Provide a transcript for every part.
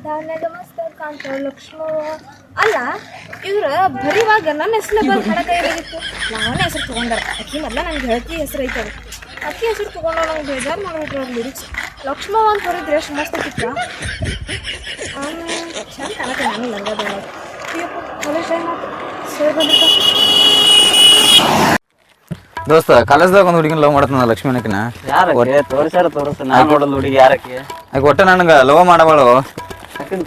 ಧಾನ್ಯಾಗ ಮಸ್ತ್ ಕಾಣ್ತಾವ ಲಕ್ಷ್ಮವ್ವ. ಅಲ್ಲ ಇವ್ರ ಬರೀವಾಗ ನನ್ನ ಹೆಸರು ಬಂದು ಹಣ ಕೈಯಾಗಿತ್ತು. ನನ್ನ ಹೆಸರು ತೊಗೊಂಡಾರ. ಅಕ್ಕಿ ಮೊದಲ ನಂಗೆ ಹೇಳ್ತಿ ಹೆಸರು ಐತದ. ಅಕ್ಕಿ ಹೆಸರು ತೊಗೊಂಡು ನಂಗೆ ಬೇಜಾರು ಮಾಡ್ಬಿಟ್ರೆ ಅವ್ರ ಲಿರಿಕ್ಸ್. ಲಕ್ಷ್ಮವ್ವ ಅಂತ ಹೊರಿದ್ರೆ ಎಷ್ಟು ಮಸ್ತ್ ಇತ್ತ. ಚಂದ ಕಾಣತ್ತೆ ನಾನು ಲಂಗದ ಕಾಲೇಜ್ ಟೈಮ್ ಆಯ್ತು. ಸೇರಿ ಬಂದಿರ್ತ ದೋಸ್ತ ಕಾಲೇಜ್ದಾಗ ಒಂದು ಹುಡುಗಿನ ಲವ್ ಮಾಡ್ತಾನ ಲಕ್ಷ್ಮೀನಕಿನ. ತೋರಿಸ್ತಾರ ನಾ ನೋಡಲ್ ಹುಡುಗಿ ಯಾರಕ್ಕೆ ಆಕೆ ಒಟ್ಟ ನನಗೆ ಲವ್ ಮಾಡಬಾಳು.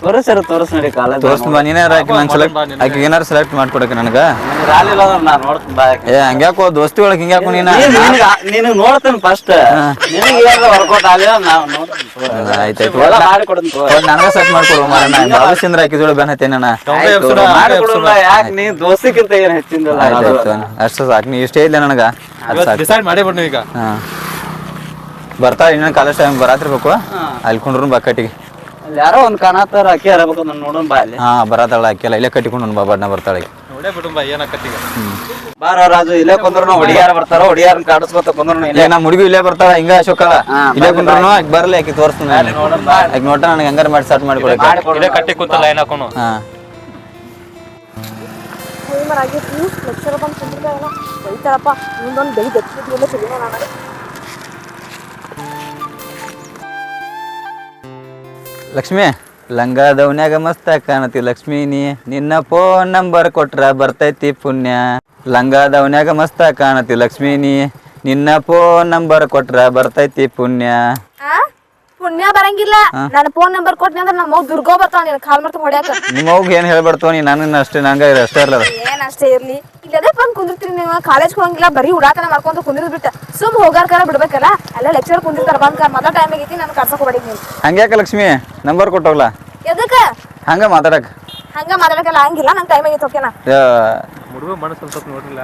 ತೋರಿಸ್ ನೋಡಿ ಕಾಲೇಜ್ ತೋರಿಸ್ತು ಬಾ ನೀನಾರ ಆಕೆ ನಂಗೆ ಸೆಲೆಕ್ಟ್ ಆಕೆ ಏನಾರು ಸೆಲೆಕ್ಟ್ ಮಾಡ್ಕೊಡಕ್ಕೆ ನನಗೆ. ರಾಲಿಲ್ಲ ನಾನ್ ನೋಡ್ತೀನಿ ಬಾ. ಏ ಹಂಗ್ಯಾಕೋ ದೋಸ್ತಿ ಒಳಗೆ ಹಿಂಗ್ಯಾಕೋ ನೀನು ನಿನಗ್ ನೋಡ್ತೇನೆ ಫಸ್ಟ್. ನಿನಗೆ ಏನಾರ ವರ್ಕೌಟ್ ಆಗಲಿಲ್ಲ ನಾವು ನೋಡ್ತೀನಿ. ಆಯ್ತಾಯ್ತು ಮಾಡಿಕೊಡ್ತೀನಿ. ನನಗೆ ಸೆಟ್ ಮಾಡ್ಕೊಡು ಬಾಲಚಂದ್ರ ಆಕೆ ಜೋಡಿ ಬೆನ್ ಹತ್ತೇನ. ಯಾಕೆ ನೀ ದೋಸ್ತಿಗಿಂತ ಏನ್ ಹೆಚ್ಚಿಂದಲ್ಲ. ಆಯ್ತಾಯ್ತು ಅಷ್ಟು ಸಾಕು. ನೀ ಇಷ್ಟೇ ಇಲ್ಲ ನನಗೆ ಡಿಸೈಡ್ ಮಾಡೇ ಬಿಡ್ನು ಈಗ. ಹಾಂ ಬರ್ತಾ ಇನ್ನೊಂದು ಕಾಲೇಜ್ ಟೈಮ್ ಬರಾತಿರ್ಬೇಕು. ಅಲ್ಲಿ ಕುಂಡ್ರು ಬಾ ಕಟ್ಟಿಗೆ. ಯಾರೋ ಒಂದ್ ಕಾಣತ್ತಾರ ಅಕ್ಕಿ ಹರಬೇಕು ನಾನು ನೋಡೋಣ ಬಾ ಅಲ್ಲಿ. ಹಾಂ ಬರತ್ತಾಳ ಅಕ್ಕಿಲ್ಲ ಇಲ್ಲೇ ಕಟ್ಟಿಕೊಂಡು ಬಾ ಬಣ್ಣ ಬರ್ತಾಳೆ. ನೋಡೇ ಬಿಡು ಬಾ ಏನಾಕತ್ತೀಗ. ಬಾರ ರಾಜು ಇಲ್ಲೇ ಕುಂದ್ರು ಹುಡುಗಿಯಾರ ಬರ್ತಾರ ಹುಡುಗಿಯಾರನ್ನ ಕಾಡಿಸ್ಕೊತ ಕುಂದ್ರು ಇಲ್ಲೇ ನಮ್ಮ ಹುಡುಗಿ ಇಲ್ಲೇ ಬರ್ತಾಳ ಹಿಂಗ ಅಶೋಕಲ್ಲ ಇಲ್ಲೇ ಕುಂಡ್ರು ಆಕೆ ಬರಲಿ ಆಕೆ ತೋರಿಸ್ತೀನಿ. ಆಕೆ ನೋಟ ನನಗೆ ಹಂಗಾರ ಮಾಡಿ ಸ್ಟಾರ್ಟ್ ಮಾಡಿಕೊಡಕ್ಕೆ. ಇಲ್ಲೇ ಕಟ್ಟಿ ಕೂತಲ್ಲ ಏನಾಕೋನು. ಹಾಂ ಆಗಿತ್ತು ಲೆಕ್ಚರ್ ಬಂದು ಕುಂತಿರ್ತಾವಲ್ಲ ಬೈತಾರಪ್ಪ. ಮುಂದೊಂದು ಬೈ ಗಚ್ಚಿದ್ಮೇಲೆ ಚಲಿನ ನನಗೆ. ಲಕ್ಷ್ಮಿ ಲಂಗಾದವನ್ಯಾಗ ಮಸ್ತ ಕಾಣತಿ ಲಕ್ಷ್ಮೀ ನೀ ನಿನ್ನ ಫೋನ್ ನಂಬರ್ ಕೊಟ್ರ ಬರ್ತೈತಿ ಪುಣ್ಯ. ಲಂಗಾದವನ್ಯಾಗ ಮಸ್ತ ಕಾಣತಿ ಲಕ್ಷ್ಮೀ ನೀ ನಿನ್ನ ಫೋನ್ ನಂಬರ್ ಕೊಟ್ರ ಬರ್ತೈತಿ ಪುಣ್ಯ. ಪುಣ್ಯ ಬರಂಗಿಲ್ಲ. ನನ್ನ ಫೋನ್ ನಂಬರ್ ಕೊಟ್ನಿ ಅಂದ್ರೆ ನಮ್ಮ ದುರ್ಗೋ ಬರ್ತಾವ ನೀನು ಕಾಲ್ ಮಾಡ್ತಾ ಹೊಡ್ಯಾಕ. ನಿಮ್ಮ ಅವ್ಗೆ ಏನು ಹೇಳ್ಬಾರ್ದು ನೀ ನನ್ನ ಅಷ್ಟೇ ನಂಗೆ ಅಷ್ಟೇ ಇರಲ್ಲ. ಏನ್ ಅಷ್ಟೇ ಇರ್ಲಿ ಇಲ್ಲದೇ ಬಂದು ಕುಂದಿರ್ತೀನಿ. ನೀವು ಕಾಲೇಜ್ ಹೋಗಂಗಿಲ್ಲ ಬರೀ ಉಡಾತನ ಮಾಡ್ಕೊಂತ ಕುಂದಿರ್ ಬಿಟ್ಟು ಸುಮ್ ಹೋಗಾರ ಬಿಡ್ಬೇಕಲ್ಲ. ಎಲ್ಲ ಲೆಕ್ಚರ್ ಕುಂದಿರ್ತಾರ ಬಂದ್ ಮೊದಲ ಟೈಮ್ ಆಗೈತಿ ನಾನು ಕರ್ಸಕ್ ಹೊಡಿದ್ ನೀನು. ಹಂಗ್ಯಾಕ ಲಕ್ಷ್ಮಿ ನಂಬರ್ ಕೊಟ್ಟೋಗ್ಲಾ ಎದಕ್ಕ ಹಂಗ ಮಾತಾಡಕ್ ಹಂಗ ಮಾತಾಡಕಲ್ಲ ಹಂಗಿಲ್ಲ ನಂಗೆ ಟೈಮ್ ಆಗೈತಿ ಓಕೆನಾ. ಹುಡುಗ ಮನಸ್ಸು ಸ್ವಲ್ಪ ನೋಡ್ರಿಲ್ಲ.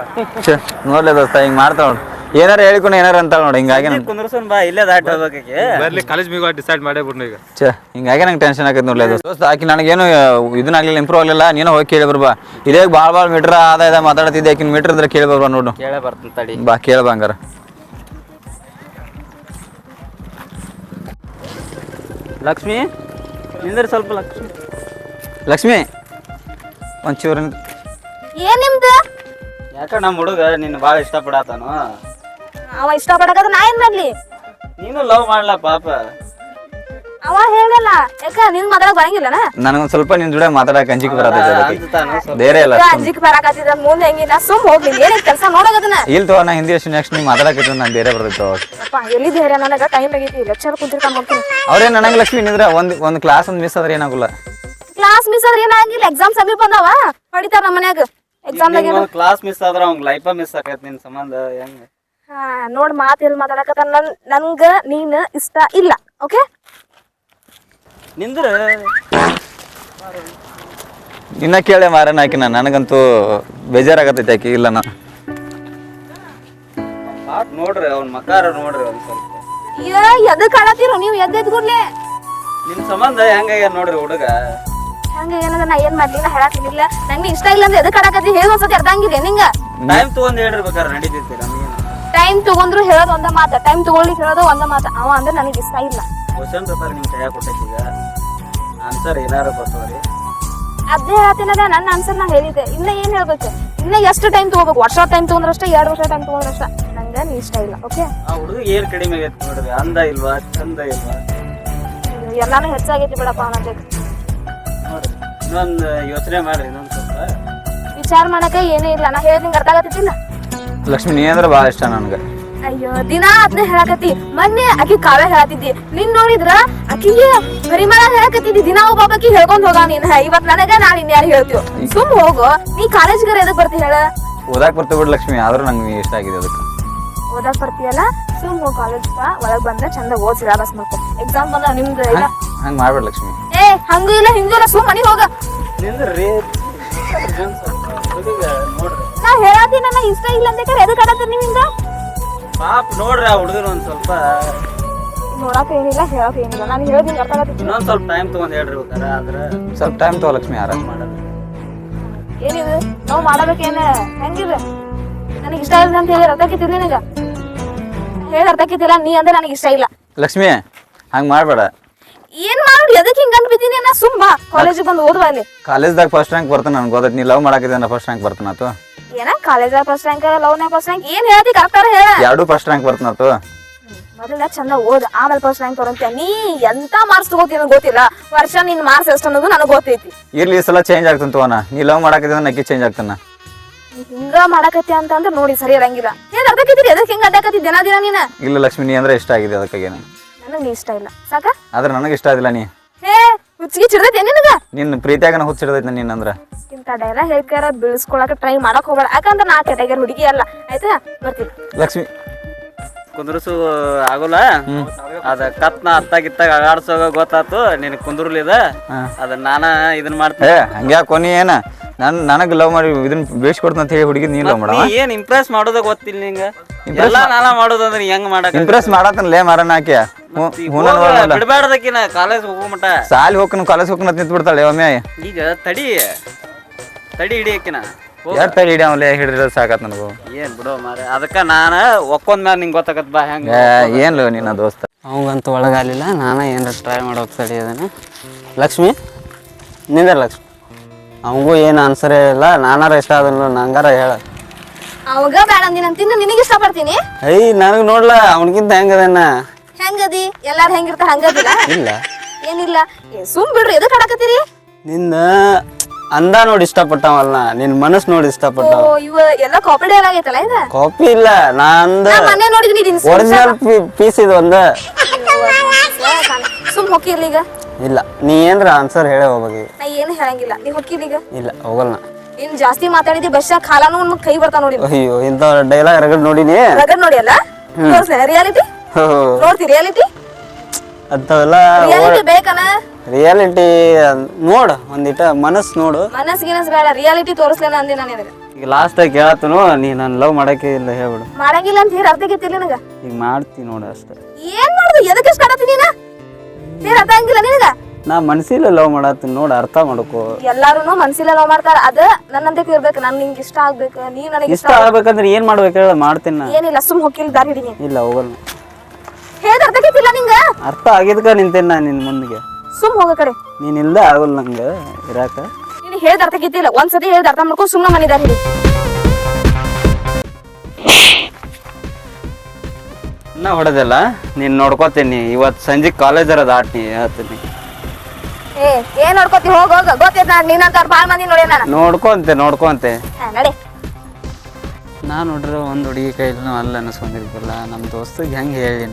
ನೋಡ್ಲೇ ದೋಸ್ತ ಹಿಂಗ್ ಮಾಡ್ತಾವ ನೋಡು. ಏನಾರ ಹೇಳಿಕೊಂಡು ಏನಾರ ಅಂತಾಳ ನೋಡಿ. ಹಿಂಗಾಗಿ ಕುಂದ್ರಸೋನ್ ಬಾ ಇಲ್ಲೇ ದಾಟ್ ಹೋಗ್ಬೇಕಿ. ಬರ್ಲಿ ಕಾಲೇಜ್ ಮೀಗ ಡಿಸೈಡ್ ಮಾಡೇ ಬಿಡ್ನು ಈಗ. ಹಿಂಗಾಗಿ ನಂಗೆ ಟೆನ್ಷನ್ ಆಗೈತೆ ನೋಡ್ಲೇ ದೋಸ್ತ. ಆಕಿ ನನಗೇನು ಇದನ್ನಾಗ್ಲಿಲ್ಲ ಇಂಪ್ರೂವ್ ಆಗಲಿಲ್ಲ. ನೀನು ಹೋಗಿ ಕೇಳಿ ಬರ್ಬಾ. ಇದೇ ಭಾಳ ಮೀಟ್ರ್ ಆದ ಮಾತಾಡ್ತಿದ್ದೆ. ಆಕಿನ ಮೀಟ್ರ್ ಇದ್ರೆ ಕೇಳಿ ಬರ್ಬಾ ನೋಡು. ಕೇಳೇ ಬರ್ತೀನಿ ತಡಿ ಬಾ ಕೇಳ್ಬಾ ಹಂಗಾರ. ಲಕ್ಷ್ಮಿ ನಿಂದ್ರೆ ಸ್ವಲ್ಪ ಲಕ್ಷ್ಮಿ ಲಕ್ಷ್ಮಿ ಒಂಚೂರು ಏನ್ ನಿಮ್ದು ಯಾಕ ನಮ್ಮ ಹುಡುಗ ನಿನ್ನ ಭಾಳ ಇಷ್ಟಪಡತಾನು. ಅವ ಇಷ್ಟ ಪಡಕದ ನಾ ಏನ್ ಮಾಡ್ಲಿ. ನೀನು ಲವ್ ಮಾಡ್ಲಾ ಪಾಪ. ಅವ ಹೇಳಲ್ಲ ಯಾಕ ನಿನ್ ಮಾತಾಡಕ್ ಬರಂಗಿಲ್ಲನ. ನನಗೊಂದು ಸ್ವಲ್ಪ ನಿನ್ ಜೋಡಿ ಮಾತಾಡಕ್ ಅಂಜಿಕೆ ಬರತೈತೆ. ಬೇರೆ ಇಲ್ಲ ಅಂಜಿಕ್ ಬರಾಕತ್ತಿದ ಮುಂದೆ ಹೆಂಗಿನ ಸುಮ್ ಹೋಗ್ಲಿ ಏನ್ ಕೆಲಸ ನೋಡೋದನ್ನ. ಇಲ್ಲಿ ತಗೋ ನಾ ಹಿಂದಿ ಅಷ್ಟು ನೆಕ್ಸ್ಟ್ ನೀವು ಮಾತಾಡಕೈತೆ ನಾನು ಬೇರೆ ಬರ್ತೈತೆ. ಅಪ್ಪ ಎಲ್ಲಿದ್ದ ಹೇಳ ನನಗ ಟೈಮ್ ಆಗೈತಿ ಲೆಕ್ಚರ್ ಕುಂತಿರ್ತಾನ ನೋಡ್ತೀನಿ. ಅವ್ರೇನು ನನಗೆ ಲಕ್ಷ್ಮಿ ನಿಂದ್ರೆ ಒಂದು ಕ್ಲಾಸ್ ಒಂದು ಮಿಸ್ ಆದ್ರೆ ಏನಾಗಲ್ಲ. ಕ್ಲಾಸ್ ಮಿಸ್ ಆದ್ರೆ ಏನಾಗಿಲ್ಲ. ಎಕ್ಸಾಮ್ ಸಮೀಪ ಬಂದಾವ ಹೊಡಿತಾರ ನಮ್ಮ ಮನ್ಯಾಗ. ಎಕ್ಸಾಮ್ ಕ್ಲಾಸ್ ಮಿಸ್ ಆದ್ರ ಅವ್ನ ಲೈಫ ಮಿಸ್ ಆಕೈತಿ ನಿನ್ ಸಂಬಂಧ ಹೆಂಗ. ನೋಡ್ ಮಾತು ಎಲ್ಲಿ ಮಾತಾಡಕತ್ತ ನನ್ಗ ನೀನ್ ಇಷ್ಟ ಇಲ್ಲ. ಓಕೆ ನಿಂದ್ರ ಇನ್ನ ಕೇಳೆ ಮಾರನ ಆಕಿನ. ನನಗಂತೂ ಬೇಜಾರಾಗತೈತಿ ಆಕಿ ಇಲ್ಲ. ನಾ ನೋಡ್ರಿ ಅವ್ನ ಮಕಾರ ನೋಡ್ರಿ ಒಂದ್ ಸ್ವಲ್ಪ. ಎದಕ್ ಕಾಣತ್ತೀರೋ ನೀವು ಎದ್ದೆದ್ಗುಡ್ಲೆ. ನಿನ್ ಸಂಬಂಧ ಹೆಂಗ ನೋಡ್ರಿ ಹುಡುಗ. ಹಂಗ ಏನದ ನಾ ಏನ್ ಮಾಡ್ಲಿ. ನಾ ಹೇಳತ್ತಿನಿಲ್ಲ ನಂಗೆ ಇಷ್ಟ ಇಲ್ಲ ಅಂದ್ರೆ ಎದಕ್ ಕಾಣಕತ್ತಿ ಹೇಳಿ ಒಂದ್ಸತಿ ಅರ್ಧ ಹಂಗಿಲ್ಲ ನಿಂಗ. ಟೈಮ್ ತಗೊಂಡ್ ಹೇಳಿರ್ಬೇಕಾರ ನಡೀತೈತಿ ನಮ್ಗೆ. ಟೈಮ್ ತಗೊಂಡ್ರು ಹೇಳೋದು ಒಂದ ಮಾತ. ಟೈಮ್ ತಗೊಳ್ಲಿಕ್ಕೆ ಹೇಳೋದು ಒಂದ ಮಾತ. ಅವ ಅಂದ್ರೆ ನನಗೆ ಇಷ್ಟ ಇಲ್ಲ. ಕ್ವಶನ್ ಪೇಪರ್ ನಿಮ್ ಕೈಯಾಗ ಕೊಟ್ಟೈತಿ ಈಗ. ಆನ್ಸರ್ ಏನಾರು ಬರ್ತಾವ್ರಿ. ಅದೇ ಹೇಳ್ತೀನಲ್ಲ ನನ್ನ ಆನ್ಸರ್ ನಾ ಹೇಳಿದ್ದೆ. ಇನ್ನ ಏನ್ ಹೇಳ್ಬೇಕು. ಇನ್ನ ಎಷ್ಟು ಟೈಮ್ ತಗೋಬೇಕು. ವರ್ಷ ಟೈಮ್ ತಗೊಂಡ್ರಷ್ಟ 2 ವರ್ಷ ಟೈಮ್ ತಗೊಂಡ್ರಷ್ಟ ನಂಗೆ ನೀ ಇಷ್ಟ ಇಲ್ಲ. ಓಕೆ ಆ ಹುಡುಗ ಏನ್ ಕಡಿಮೆ ಆಗೈತಿ ನೋಡ್ರಿ. ಅಂದ ಇಲ್ವಾ ಚಂದ ಇಲ್ವಾ ಎಲ್ಲಾನು ಹೆಚ್ಚಾಗೈತಿ ಬಿಡಪ್ಪ ಅವನಂತೆ. ನೋಡ್ರಿ ಇನ್ನೊಂದು ಯೋಚನೆ ಮಾಡ್ರಿ. ಇನ್ನೊಂದ್ ಸ್ವಲ್ಪ ವಿಚಾರ ಮಾಡಕ ಏನೇ ಇಲ್ಲ. ನಾ ಹೇಳಿದ್ ನಿಂಗೆ ಅರ್ಥ ಆಗತ್ತಿಲ್ಲ. ಲಕ್ಷ್ಮಿ ನೀ ಅಂದ್ರೆ ಭಾಳ ಇಷ್ಟ ನನಗೆ. ಅಯ್ಯೋ ದಿನಾ ಅದನ್ನ ಹೇಳಕತ್ತಿ. ಮೊನ್ನೆ ಆಕಿ ಕಾವ್ಯ ಹೇಳತ್ತಿದ್ದಿ. ನಿನ್ ನೋಡಿದ್ರ ಆಕಿಗೆ ಪರಿಮಳ ಹೇಳಕತ್ತಿದ್ದಿ. ದಿನಾ ಒಬ್ಬಾಕಿ ಹೇಳ್ಕೊಂಡ್ ಹೋಗ ನೀನ್. ಇವತ್ ನನಗ ನಾನ್ ಇನ್ಯಾರು ಹೇಳ್ತೀವ. ಸುಮ್ ಹೋಗು. ನೀ ಕಾಲೇಜ್ಗಾರ ಎದಕ್ ಬರ್ತಿ ಹೇಳ. ಓದಾಕ್ ಬರ್ತೀವಿ ಬಿಡು ಲಕ್ಷ್ಮಿ. ಆದ್ರೂ ನಂಗೆ ನೀ ಇಷ್ಟ ಆಗಿದೆ ಅದಕ್ಕೆ. ಓದಾಕ್ ಬರ್ತೀಯಲ್ಲ ಸುಮ್ ಹೋಗ್ ಕಾಲೇಜ್ ಒಳಗ್ ಬಂದ್ರೆ ಚಂದ ಓದ್ ಸಿಲೆಬಸ್ ಮಾಡ್ಕೊ. ಎಕ್ಸಾಮ್ ಬಂದ ನಿಮ್ದು ಇಲ್ಲ ಹಂಗೆ ಮಾಡ್ಬೇಡ ಲಕ್ಷ್ಮಿ. ಹಂಗೂ ಇಲ್ಲ ಹಿಂಗೂ ಇಲ್ಲ. ಸುಮ್ ಮನಿಗ್ ಹೋಗ. ನಿಂದ್ರಿ ಹುಡುಗ ನೋಡ್ರಿ. ನಾ ಹೇಳತ್ತೀನಿ ನನ್ನ ಇಷ್ಟ ಇಲ್ಲ ಅಂತ ಎದಕ್ ಆಡತ್ತೀರಿ ನಿಮ್ಮಿಂದ. ಪಾಪ ನೋಡ್ರಿ ಆ ಹುಡುಗನ ಒಂದ್ ಸ್ವಲ್ಪ ನೋಡಕ್ ಏನಿಲ್ಲ ಹೇಳಕ್ ಏನಿಲ್ಲ. ನಾನು ಹೇಳ್ತೀನಿ ಅರ್ಥ ಆಗತ್ತಿ. ಇನ್ನೊಂದ್ ಸ್ವಲ್ಪ ಟೈಮ್ ತಗೊಂಡ್ ಹೇಳಿರ್ಬೇಕಾರ. ಆದ್ರ ಸ್ವಲ್ಪ ಟೈಮ್ ತಗೋ ಲಕ್ಷ್ಮಿ. ಆರಾಮ್ ಮಾಡೋದು ಏನಿದೆ ನಾವು ಮಾಡಬೇಕೇನ ಹೆಂಗಿದ್ರೆ ನನಗೆ ಇಷ್ಟ ಇಲ್ಲ ಅಂತ ಹೇಳಿ ಅರ್ಥಕ್ಕಿತ್ತಿಲ್ಲ. ನಿನಗ ಹೇಳಿ ಅರ್ಥಕ್ಕಿತ್ತಿಲ್ಲ. ನೀ ಅಂದ್ರೆ ನನಗೆ ಇಷ್ಟ ಇಲ್ಲ ಲಕ್ಷ್ಮಿ ಹಂಗೆ ಮಾಡಬೇಡ. ಏನ್ ಮಾಡೋದು ಎದಕ್ ಹಿಂಗ್ ಅನ್ಬಿದ್ದೀನಿ ನಾ ಸುಮ್ಮ ಕಾಲೇಜಿಗೆ ಬಂದು ಓದುವ ಅಲ್ಲಿ ಕಾಲೇಜ್ದಾಗ ಫಸ್ಟ್ ರ್ಯಾಂಕ್ ಬರ್ತಾನೆ ನನ್ಗೆ ಗೊತ್ತೈತಿ ನೀ ಲವ್ ಮಾಡಾಕಿದ್ರೆ ಫಸ್ಟ್ ರ್ಯಾಂಕ್ ಬರ್ತಾನತ್ತು ಏನ ಕಾಲೇಜಾಗ ಫಸ್ಟ್ ರ್ಯಾಂಕ್ ಲವ್ನಾಗ ಫಸ್ಟ್ ರ್ಯಾಂಕ್ ಏನ್ ಹೇಳ್ತಿ ಕರೆಕ್ಟಾರ ಹೇಳ ಎರಡು ಫಸ್ಟ್ ರ್ಯಾಂಕ್ ಬರ್ತಾನತ್ತು ಮೊದಲ ಚಂದ ಓದ್ ಆಮೇಲೆ ಫಸ್ಟ್ ರ್ಯಾಂಕ್ ತಗೊಂತ ನೀ ಎಂತ ಮಾರ್ಕ್ಸ್ ತಗೋತೀನಿ ಗೊತ್ತಿಲ್ಲ ವರ್ಷ ನಿನ್ ಮಾರ್ಕ್ಸ್ ಎಷ್ಟು ಅನ್ನೋದು ನನಗೆ ಗೊತ್ತೈತಿ ಇರ್ಲಿ ಈ ಸಲ ಚೇಂಜ್ ಆಗ್ತಂತ ಅವನ ನೀ ಲವ್ ಮಾಡಾಕಿದ್ರೆ ನಕ್ಕಿ ಚೇಂಜ್ ಆಗ್ತಾನ ಹಿಂಗ ಮಾಡಕತ್ತಿ ಅಂತ ಅಂದ್ರೆ ನೋಡಿ ಸರಿ ಇರಂಗಿಲ್ಲ ಏನ್ ಅರ್ಧಕ್ಕಿದ್ರಿ ಎದಕ್ ಹಿಂಗ ಅಡ್ಡಾಕತ್ತಿ ದಿನ ನೀನ ಇಲ್ಲ ಲಕ್ಷ್ಮಿ ನೀ ಅಂದ್ರೆ ಇಷ್ಟ ಆಗಿದೆ ಅದಕ್ಕಾಗಿ ನನಗ್ ನೀ ಇಷ್ಟ ಇಲ್ಲ ಸಾಕ ಆದ್ರೆ ನನಗೆ ಇಷ್ಟ ಆಗಿಲ್ಲ ನೀ ಹೇ ಹುಚ್ಚಿಗೆ ಚಿಡ್ದೈತಿ ನಿನಗ ನಿನ್ನ ಪ್ರೀತಿಯಾಗ ಹುಚ್ಚಿಡ್ದೈತಿ ನಿನ್ನಂದ್ರ ಇಂತ ಡೈಲಾಗ್ ಹೇಳ್ಕಾರ ಬೀಳ್ಸ್ಕೊಳಕ ಟ್ರೈ ಮಾಡಕ್ ಹೋಗ್ಬೇಡ ಯಾಕಂದ್ರೆ ನಾ ಕೆಟಗರ್ ಹುಡುಗಿ ಅಲ್ಲ ಆಯ್ತಾ ಬರ್ತೀನಿ ಲಕ್ಷ್ಮಿ ಕುಂದ್ರಸು ಆಗೋಲ್ಲ ಅದ ಕತ್ನ ಅತ್ತಾಗಿತ್ತಾಗ ಅಗಾಡ್ಸೋಗ ಗೊತ್ತಾತು ನಿನ್ ಕುಂದ್ರಲಿದ ಅದ ನಾನ ಇದನ್ ಮಾಡ್ತೀನಿ ಹಂಗ್ಯಾ ಕೊನಿ ಏನ ನನಗ್ ಲವ್ ಮಾಡಿ ಇದನ್ನ ಬೇಯಿಸ್ಕೊಡ್ತ ಅಂತ ಹೇಳಿ ಹುಡುಗಿ ನೀನ್ ಲವ್ ಮಾಡ ಏನ್ ಇಂಪ್ರೆಸ್ ಮಾಡೋದ ಗೊತ್ತಿಲ್ಲ ನಿಂಗ ಎಲ್ಲಾ ನಾನ ಮಾಡೋದಂದ್ರ ಹೆಂಗ್ ಮಾಡಕ್ ಇಂಪ್ರೆಸ್ ಮಾಡತ್ತನ್ಲೇ ಮಾರನ ಹಾಕಿ ಬಿಡ್ಬೇಡದಕ್ಕಿನ ಕಾಲೇಜ್ ಹೋಗೋ ಮಟ ಸಾಲಿ ಹೋಗ್ಕನ ಕಾಲೇಜ್ ಹೋಗ್ಕನ ನಿಂತ್ ಬಿಡ್ತಾಳೆ ಒಮ್ಮೆ ಈಗ ತಡಿ ಹಿಡಿಯಕಿನ ಯಾರ್ ತಡಿ ಹಿಡಿಯವಲೆ ಹಿಡಿದ್ರೆ ಸಾಕತ್ ನನಗೂ ಏನ್ ಬಿಡೋ ಮಾರ ಅದಕ್ಕ ನಾನ ಒಕ್ಕೊಂದ್ ಮ್ಯಾಲ ನಿಂಗೆ ಗೊತ್ತಾಗತ್ ಬಾ ಹೆಂಗ ಏನ್ಲು ನಿನ್ನ ದೋಸ್ತ ಅವಂಗಂತೂ ಒಳಗಾಲಿಲ್ಲ ನಾನ ಏನಾರ ಟ್ರೈ ಮಾಡೋಕೆ ತಡಿ ಅದನ್ನ ಲಕ್ಷ್ಮಿ ನಿಂದ ಲಕ್ಷ್ಮಿ ಅವಂಗೂ ಏನು ಆನ್ಸರೇ ಇಲ್ಲ ನಾನಾರ ಇಷ್ಟ ಅದನ್ನು ನಂಗಾರ ಹೇಳ ಅವಾಗ ಬೇಡ ಅಂದಿನಂತೀನಿ ನಿನಗೆ ಇಷ್ಟ ಪಡ್ತೀನಿ ಅಯ್ಯ ನನಗೆ ನೋಡ್ಲ ಅವನಿಗಿಂತ ಹೆಂಗದನ್ನ ಹೆಂಗದಿ ಎಲ್ಲಾರು ಹೆಂಗಿರ್ತಾರ ಹಂಗದಿಲ್ಲ ಇಲ್ಲ ಏನಿಲ್ಲ ಸುಮ್ ಬಿಡ್ರಿ ಎದಕ್ ಆಡಕತ್ತೀರಿ ನಿನ್ನ ಅಂದ ನೋಡಿ ಇಷ್ಟಪಟ್ಟವಲ್ಲ ನಿನ್ ಮನಸ್ಸು ನೋಡಿ ಇಷ್ಟಪಟ್ಟವ ಇವ ಎಲ್ಲ ಕಾಪಿ ಡೈಲಾಗ್ ಆಗೈತಲ್ಲ ಇದು ಕಾಪಿ ಇಲ್ಲ ನಂದ ಮನೆ ನೋಡಿದ್ನಿ ಒರಿಜಿನಲ್ ಪೀಸ್ ಇದು ಒಂದ ಸುಮ್ ಹೋಗಿರ್ಲಿ ಈಗ ಇಲ್ಲ ನೀ ಏನ್ರ ಆನ್ಸರ್ ಹೇಳೇ ಹೋಗ್ಬೇಕು ನಾ ಏನು ಹೇಳಂಗಿಲ್ಲ ನೀ ಹೋಗಿರ್ಲಿ ಈಗ ಇಲ್ಲ ಹೋಗಲ್ಲ ಇನ್ ಜಾಸ್ತಿ ಮಾತಾಡಿದಿ ಬಸ್ ಖಾಲಾನು ನಮ್ ಕೈ ಬರ್ತಾ ನೋಡಿ ಅಯ್ಯೋ ಇಂಥ ಡೈಲಾಗ್ ರಗಡ್ ನೋಡಿನಿ ರಗಡ್ ನೋಡಿ ಅಲ್ಲ ರಿಯಾಲಿಟಿ ನೋಡ್ತಿ ರಿಯಾಲಿಟಿ ಅಂಥವೆಲ್ಲ ರಿಯಾಲಿಟಿ ಬೇಕನ ರಿಯಾಲಿಟಿ ನೋಡ ಒಂದಿಟ ಮನಸ್ಸು ನೋಡು ಮನಸ್ ಗಿನಸ್ ಬೇಡ ರಿಯಾಲಿಟಿ ತೋರಿಸ್ಲೇನ ಅಂದಿ ನಾನು ನಿನಗೆ ಈಗ ಲಾಸ್ಟ್ ಆಗಿ ಕೇಳತ್ತನು ನೀ ನಾನು ಲವ್ ಮಾಡಕ್ಕೆ ಇಲ್ಲ ಹೇಳ್ಬಿಡು ಮಾಡಂಗಿಲ್ಲ ಅಂತ ಹೇಳಿ ಅರ್ಥ ಆಗೈತಿಲ್ಲ ನನಗ ಈಗ ಮಾಡ್ತೀನಿ ನೋಡು ಅಷ್ಟೇ ಏನ್ ಮಾಡುದು ಎದಕ್ಕೆ ಇಷ್ಟ ಆಡತ್ತಿ ನೀನ ಹೇಳ ಅರ್ಥ ಆಗಿಲ್ಲ ನಿನಗ ನಾ ಮನಸ್ಸಿಲ್ಲ ಲವ್ ಮಾಡತ್ತೀನಿ ನೋಡು ಅರ್ಥ ಮಾಡ್ಕೋ ಎಲ್ಲಾರು ಮನ್ಸಿಲ್ಲ ಲವ್ ಮಾಡ್ತಾರ ಅದ ನನ್ನಂತೆ ಇರ್ಬೇಕು ನನ್ ನಿಂಗೆ ಇಷ್ಟ ಆಗ್ಬೇಕು ನೀ ನನಗೆ ಇಷ್ಟ ಆಗ್ಬೇಕಂದ್ರೆ ಏನ್ ಮಾಡ್ಬೇಕು ಹೇಳ ಮಾಡ್ತೀನಿ ನಾ ಏನಿಲ್ಲ ಸುಮ್ ಹೋಗಿಲ್ ದಾರಿ ಹಿಡಿ ನೀನ್ ಇಲ್ಲ ಹೋಗಲ್ಲ ಹೇಳ್ದ ಅರ್ಥ ಆಗೈತಿಲ್ಲ ನಿಂಗ ಅರ್ಥ ಆಗಿದ್ಕ ನಿಂತೇನೆ ನಾ ನಿನ್ ಮುಂದಿಗೆ ಸುಮ್ ಹೋಗ ಕಡೆ ನೀನ್ ಇಲ್ದೆ ಆಗಲ್ಲ ನಂಗೆ ಇರಾಕ ನೀನ್ ಹೇಳ್ದ ಅರ್ಥ ಆಗೈತಿಲ್ಲ ಒಂದ್ಸತಿ ಹೇಳ್ದ ಅರ್ಥ ಮಾಡ್ಕೊ ಸುಮ್ನ ಮನೆ ದಾರಿ ಹಿಡಿ ನಾ ಹೊಡೆದಿಲ್ಲ ನೀನ್ ನೋಡ್ಕೋತೀನಿ ಇವತ್ತು ಸಂಜೆ ಕಾಲೇಜರ ದಾಟಿ ಹೇಳ್ತೀನಿ ಏನ್ ನೋಡ್ಕೋತಿ ಹೋಗ ಹೋಗ ಗೊತ್ತೈತ್ ನಾನ್ ನೀನಂತ ಬಾಳ್ ಮಂದಿ ನೋಡಿ ನಾನು ನೋಡ್ಕೊಂತೆ ನಡಿ ನಾ ನೋಡ್ರೆ ಒಂದು ಹುಡುಗಿ ಕೈಲೂ ಅಲ್ಲ ಅನಿಸ್ಕೊಂಡಿರ್ತಿಲ್ಲ ನಮ್ಮ ದೋಸ್ತಿಗೆ ಹೆಂಗೆ ಹೇಳಿ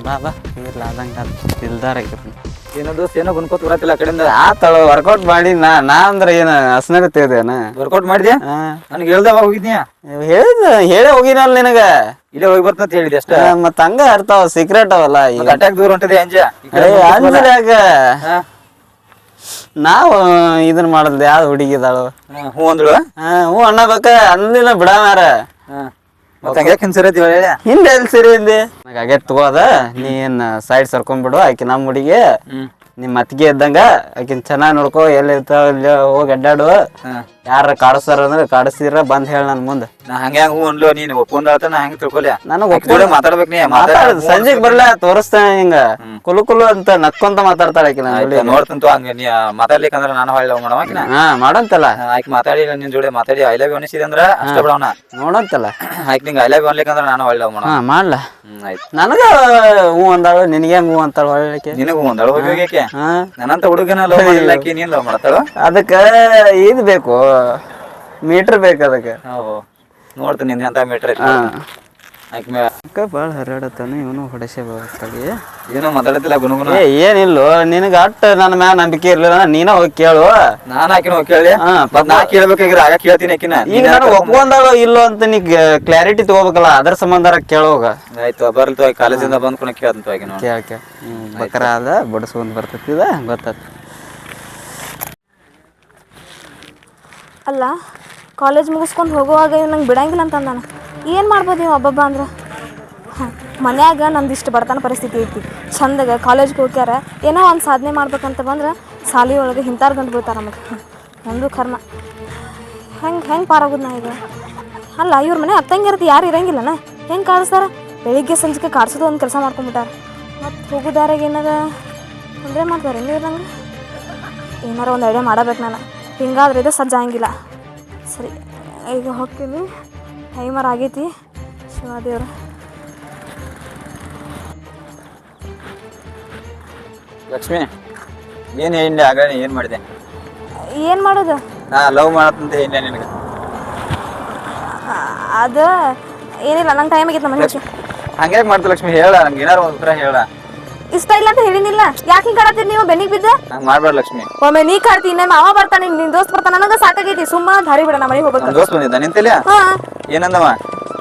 ಬಾ ಇರ್ಲಾದಂಗ ದಿಲ್ದಾರ ಏನೋ ದೋಸ್ತ ಏನೋ ಗುನ್ಕೋತ ಬರತ್ತಿಲ್ಲ ಆ ಕಡೆಯಿಂದ ಆತಳ ವರ್ಕೌಟ್ ಮಾಡಿ ನಾ ಅಂದ್ರೆ ಏನು ಹಸ್ನಾಗ ತಿಳಿದೇನ ವರ್ಕೌಟ್ ಮಾಡಿದ್ಯಾ ನನಗೆ ಹೇಳ್ದವ ಹೋಗಿದ್ಯಾ ಹೇಳೇ ಹೋಗಿನಲ್ಲ ನಿನಗ ಇಲ್ಲೇ ಹೋಗಿ ಬರ್ತಂತ ಹೇಳಿದೆ ಅಷ್ಟ ಮತ್ತ ಹಂಗ ಇರ್ತಾವ ಸೀಕ್ರೆಟ್ ಅವಲ್ಲ ಈಗ ಅಟ್ಯಾಕ್ ದೂರ ಹೊಂಟದೆ ಅಂಜ ಅಂಜಾಗ ನಾವು ಇದನ್ ಮಾಡಲ್ದು ಯಾವ್ದು ಹುಡುಗಿದಾಳು ಹ್ಞೂ ಅಂದ್ಳು ಹ್ಞೂ ಅನ್ನಬೇಕ ಅಂದಿಲ್ಲ ಬಿಡ ಮಾರ ಮತ್ತೆ ಹಂಗೆ ಹಿಂಸರತಿ ಹೇಳ ಹಿಂದೆ ಎಲ್ಲಿ ಸರಿ ಹಿಂದೆ ನನಗೆ ಆಗೇ ತಗೋದ ನೀ ಏನ್ ಸೈಡ್ ಸರ್ಕೊಂಡ್ಬಿಡು ಆಕಿ ನಮ್ಮ ಹುಡುಗಿ ನಿಮ್ಮ ಅತ್ತಿಗೆ ಇದ್ದಂಗ ಆಕಿನ್ ಚೆನ್ನಾಗಿ ನೋಡ್ಕೋ ಎಲ್ಲಿ ಇರ್ತಾವ ಇಲ್ಲಿ ಹೋಗಿ ಅಡ್ಡಾಡು ಯಾರ ಕಾಡಿಸ್ತಾರ ಅಂದ್ರೆ ಕಾಡಿಸ್ತೀರ ಬಂದ್ ಹೇಳ ನನ್ ಮುಂದೆ ನಾ ಹಂಗೆ ಹಂಗ ಹೂ ಅನ್ಲೋ ನೀನು ಒಪ್ಕೊಂಡ ನಾ ಹಂಗೆ ತಿಳ್ಕೊಲ್ಯಾ ನನಗೆ ಮಾತಾಡ್ಬೇಕು ನೀ ಸಂಜೆಗ್ ಬರ್ಲ ತೋರಿಸ್ತೇನೆ ಹಿಂಗ ಕುಲು ಅಂತ ನಕ್ಕೊಂತ ಮಾತಾಡ್ತಾಳೆ ಆಕಿ ನಾನು ನೋಡ್ತಂತು ಹಂಗ ನೀ ಮಾತಾಡ್ಲಿಕ್ಕಂದ್ರ ನಾನು ಹೊಳ್ಳಿ ಮಾಡವಾಕಿನ ಮಾಡಂತಲ್ಲ ಆಯ್ಕೆ ಮಾತಾಡಿ ನಿನ್ ಜೋಡಿ ಮಾತಾಡಿ ಐ ಲವ್ ಯು ಅನಿಸಿದೆ ಅಂದ್ರ ಅಷ್ಟ ಬಿಡವನ ನೋಡಂತಲ್ಲ ಆಯ್ಕೆ ನಿಂಗೆ ಐ ಲವ್ ಯು ಅನ್ಲಿಕ್ಕಂದ್ರ ನಾನು ಹೊಳ್ಳಿ ಮಾಡ ಮಾಡ್ಲ ಆಯ್ತು ನನಗ ಹೂ ಅಂದಾಳು ನಿನಗೆ ಹೆಂಗ್ ಹೂ ಅಂತಾಳ ಹೊಳ್ಳಿಕ್ಕೆ ನಿನಗೂ ಒಂದಳು ಹೋಗಿ ನನ್ನಂತ ಹುಡುಗನ ಲವ್ ಮಾಡಿಲ್ಲಾಕಿ ನೀನ್ ಲವ್ ಮಾಡ್ತಾಳು ಅದಕ್ಕ ಇದ್ ಬೇಕು ಮೀಟರ್ ಬೇಕು ಅದಕ್ಕೆ ನೋಡ್ತೀನಿ ನಿನ್ ಅಂತ ಮೀಟರ್ ಅಕ್ಕ ಭಾಳ ಹರಡತ್ತಾನ ಇವನು ಹೊಡೆಸೇ ಬರ್ತಳಿ ಏನೋ ಮಾತಾಡತಿಲ್ಲ ಗುನುಗುನ ಏನಿಲ್ಲೋ ನಿನಗ ಅಟ್ಟ ನನ್ನ ಮ್ಯಾಲ ನಂಬಿಕೆ ಇರ್ಲಿಲ್ಲ ನೀನ ಹೋಗಿ ಕೇಳು ನಾನ್ ಆಕಿನ ಹೋಗಿ ಕೇಳಿ ನಾ ಕೇಳ್ಬೇಕಾಗಿರ ಆಗ ಕೇಳ್ತೀನಿ ಆಕಿನ ಈಗ ನನಗೆ ಒಪ್ಕೊಂಡಾಳೋ ಇಲ್ಲೋ ಅಂತ ನೀ ಕ್ಲಾರಿಟಿ ತಗೋಬೇಕಲ್ಲ ಅದ್ರ ಸಂಬಂಧ ಕೇಳೋಗ ಆಯ್ತು ಬರ್ಲ್ತು ಕಾಲೇಜಿಂದ ಬಂದ್ಕೊಂಡು ಕೇಳ್ತಂತು ಆಕಿನ ಕೇಳಕ್ಕೆ ಬಕರ ಅದ ಬಡಸ್ಕೊಂಡ್ ಬರ್ತೈತಿದ ಗೊತ್ತಾತ ಅಲ್ಲ ಕಾಲೇಜ್ ಮುಗಿಸ್ಕೊಂಡು ಹೋಗುವಾಗ ಇವ್ ನಂಗೆ ಬಿಡಂಗಿಲ್ಲ ಅಂತ ನಾನು ಏನು ಮಾಡ್ಬೋದು ಇವ್ ಒಬ್ಬೊಬ್ಬ ಅಂದ್ರೆ ಮನ್ಯಾಗ ನಂದಿಷ್ಟು ಬಡತನ ಪರಿಸ್ಥಿತಿ ಐತಿ ಚಂದಾಗ ಕಾಲೇಜ್ಗೆ ಹೋಗ್ಯಾರ ಏನೋ ಒಂದು ಸಾಧನೆ ಮಾಡ್ಬೇಕಂತ ಬಂದ್ರೆ ಸಾಲಿ ಒಳಗೆ ಹಿಂತಾರು ಗಂಟು ಬೀಳ್ತಾರೆ ನಮಗೆ ಒಂದು ಕರ್ಮ ಹೆಂಗೆ ಪಾರಾಗೋದು ನಾ ಈಗ ಅಲ್ಲ ಇವ್ರ ಮನೆ ಅತ್ತಂಗಿರತ್ತೆ ಯಾರು ಇರಂಗಿಲ್ಲನ ಹೆಂಗೆ ಕಾಡಿಸ್ತಾರ ಬೆಳಿಗ್ಗೆ ಸಂಜೆಗೆ ಕಾಡ್ಸೋದು ಒಂದು ಕೆಲಸ ಮಾಡ್ಕೊಂಡ್ಬಿಟ್ಟಾರ ಮತ್ತು ಹೋಗೋದಾರಾಗ ಏನದ ತೊಂದರೆ ಮಾಡ್ತಾರೆ ನೀವು ನಂಗೆ ಏನಾರ ಒಂದು ಐಡಿಯಾ ಮಾಡಬೇಕು ನಾನು ಹಿಂಗಾದ್ರೆ ಇದು ಸಜ್ಜಾಗಿಲ್ಲ ಸರಿ ಈಗ ಹೋಗ್ತೀನಿ ಟೈಮರ್ ಆಗೈತಿ ಶಿವಾದೇವ್ರ ಲಕ್ಷ್ಮಿ ಏನು ಹೇಳಿ ಆಗ ಏನು ಮಾಡಿದೆ ಏನು ಮಾಡೋದು ನಾ ಲವ್ ಮಾಡತ್ತಂತ ಹೇಳಿಲ್ಲ ನಿನಗೆ ಅದು ಏನಿಲ್ಲ ನಂಗೆ ಟೈಮ್ ಆಗೈತೆ ನಮ್ಮ ಮನೆ ಹಂಗೆ ಮಾಡ್ತು ಲಕ್ಷ್ಮಿ ಹೇಳ ನಂಗೆ ಏನಾರು ಒಂದು ಉತ್ತರ ಹೇಳ ಇಷ್ಟ ಇಲ್ಲ ಅಂತ ಹೇಳಿನಿಲ್ಲ ಯಾಕೆ ಹಿಂಗೆ ಕಾಡತ್ತೀರಿ ನೀವು ಬೆನ್ನಿಗೆ ಬಿದ್ದ ಹಂಗೆ ಮಾಡ್ಬೇಡ ಲಕ್ಷ್ಮಿ ಒಮ್ಮೆ ನೀ ಕಾಡ್ತೀನಿ ನಮ್ಮ ಮಾವ ಬರ್ತಾನೆ ನಿನ್ನ ದೋಸ್ತ್ ಬರ್ತಾನೆ ನನಗೆ ಸಾಕಾಗೈತಿ ಸುಮ್ಮ ದಾರಿ ಬಿಡ ನಮ್ಮ ಮನೆಗೆ ಹೋಗ್ಬೇಕು ನಮ್ಮ ದೋಸ್ತ್ ಬಂದಿದ್ದ ನಿಂತಲ್ಲ ಹಾಂ ಏನಂದವ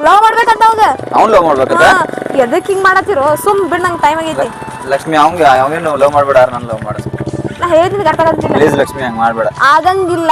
ಲವ್ ಮಾಡ್ಬೇಕಂತ ಅವಾಗ ಅವ್ನು ಲವ್ ಮಾಡ್ಬೇಕಂತ ಎದಕ್ಕೆ ಹಿಂಗೆ ಮಾಡತ್ತಿರೋ ಸುಮ್ ಬಿಡ್ ನಂಗೆ ಟೈಮ್ ಆಗೈತಿ ಲಕ್ಷ್ಮಿ ಅವಂಗೇನು ಲವ್ ಮಾಡ್ಬೇಡ ನಾನು ಲವ್ ಮಾಡ ನಾ ಹೇಳ್ತೀನಿ ಅರ್ಥ ಆಗತ್ತಿಲ್ಲ ಪ್ಲೀಸ್ ಲಕ್ಷ್ಮಿ ಹಂಗೆ ಮಾಡ್ಬೇಡ ಆಗಂಗಿಲ್ಲ